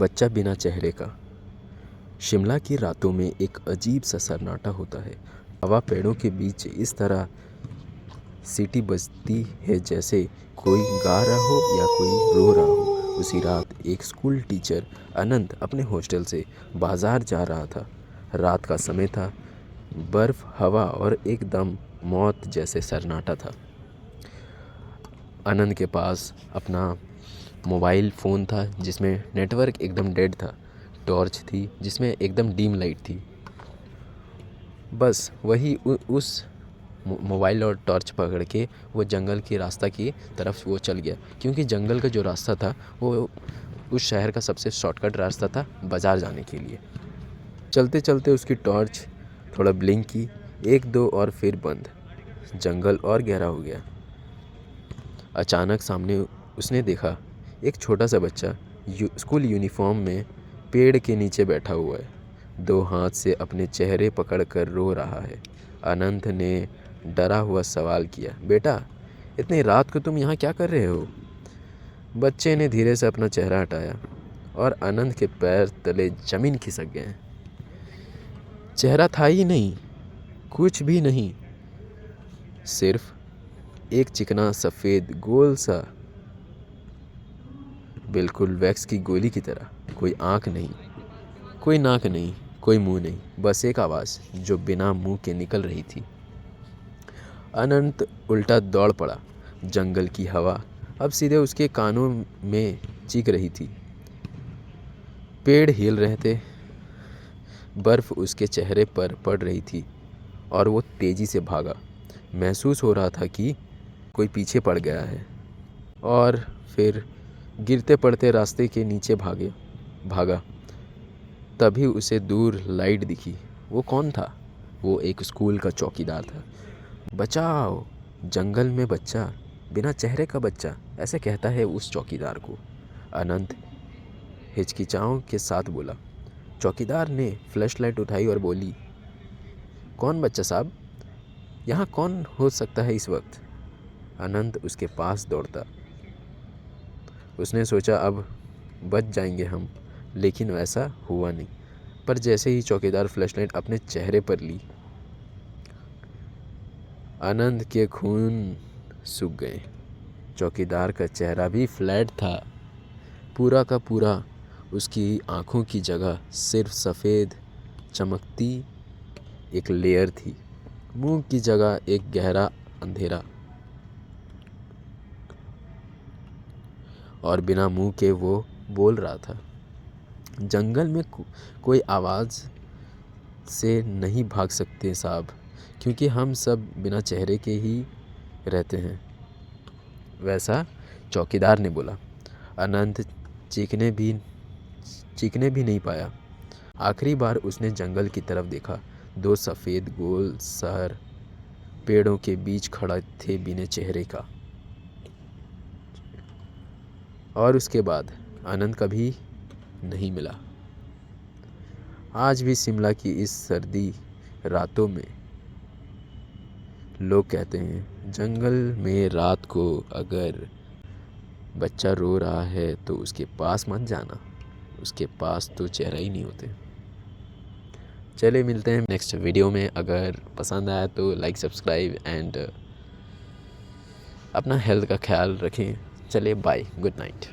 बच्चा बिना चेहरे का। शिमला की रातों में एक अजीब सा सन्नाटा होता है। हवा पेड़ों के बीच इस तरह सीटी बजती है जैसे कोई गा रहा हो या कोई रो रहा हो। उसी रात एक स्कूल टीचर अनंत अपने हॉस्टल से बाजार जा रहा था। रात का समय था, बर्फ, हवा और एकदम मौत जैसे सन्नाटा था। अनंत के पास अपना मोबाइल फ़ोन था जिसमें नेटवर्क एकदम डेड था। टॉर्च थी जिसमें एकदम डीम लाइट थी। बस वही उस मोबाइल और टॉर्च पकड़ के वो जंगल के रास्ता की तरफ वो चल गया, क्योंकि जंगल का जो रास्ता था वो उस शहर का सबसे शॉर्टकट रास्ता था बाज़ार जाने के लिए। चलते चलते उसकी टॉर्च थोड़ा ब्लिंक की, एक दो और फिर बंद। जंगल और गहरा हो गया। अचानक सामने उसने देखा एक छोटा सा बच्चा स्कूल यूनिफॉर्म में पेड़ के नीचे बैठा हुआ है। दो हाथ से अपने चेहरे पकड़कर रो रहा है। अनंत ने डरा हुआ सवाल किया, बेटा इतनी रात को तुम यहाँ क्या कर रहे हो? बच्चे ने धीरे से अपना चेहरा हटाया और अनंत के पैर तले जमीन खिसक गए। चेहरा था ही नहीं, कुछ भी नहीं, सिर्फ एक चिकना सफ़ेद गोल सा, बिल्कुल वैक्स की गोली की तरह। कोई आँख नहीं, कोई नाक नहीं, कोई मुंह नहीं, बस एक आवाज़ जो बिना मुंह के निकल रही थी। अनंत उल्टा दौड़ पड़ा। जंगल की हवा अब सीधे उसके कानों में चीख रही थी। पेड़ हिल रहे थे, बर्फ़ उसके चेहरे पर पड़ रही थी और वो तेज़ी से भागा। महसूस हो रहा था कि कोई पीछे पड़ गया है और फिर गिरते पड़ते रास्ते के नीचे भागा। तभी उसे दूर लाइट दिखी। वो कौन था? वो एक स्कूल का चौकीदार था। बचाओ! जंगल में बच्चा, बिना चेहरे का बच्चा, ऐसे कहता है उस चौकीदार को। अनंत हिचकिचाहट के साथ बोला। चौकीदार ने फ्लैशलाइट उठाई और बोली, कौन बच्चा साहब? यहाँ कौन हो सकता है इस वक्त? अनंत उसके पास दौड़ता। उसने सोचा अब बच जाएंगे हम, लेकिन वैसा हुआ नहीं। पर जैसे ही चौकीदार फ्लैशलाइट अपने चेहरे पर ली, अनंत के खून सूख गए। चौकीदार का चेहरा भी फ्लैट था, पूरा का पूरा। उसकी आंखों की जगह सिर्फ सफ़ेद चमकती एक लेयर थी। मुंह की जगह एक गहरा अंधेरा, और बिना मुंह के वो बोल रहा था। जंगल में कोई आवाज़ से नहीं भाग सकते साहब, क्योंकि हम सब बिना चेहरे के ही रहते हैं, वैसा चौकीदार ने बोला। अनंत चीखने भी नहीं पाया। आखिरी बार उसने जंगल की तरफ देखा। दो सफ़ेद गोल शहर पेड़ों के बीच खड़ा थे बिना चेहरे का। और उसके बाद अनंत कभी नहीं मिला। आज भी शिमला की इस सर्दी रातों में लोग कहते हैं, जंगल में रात को अगर बच्चा रो रहा है तो उसके पास मत जाना, उसके पास तो चेहरा ही नहीं होते। चलिए मिलते हैं नेक्स्ट वीडियो में। अगर पसंद आया तो लाइक, सब्सक्राइब एंड अपना हेल्थ का ख्याल रखें। चलिए बाय, गुड नाइट।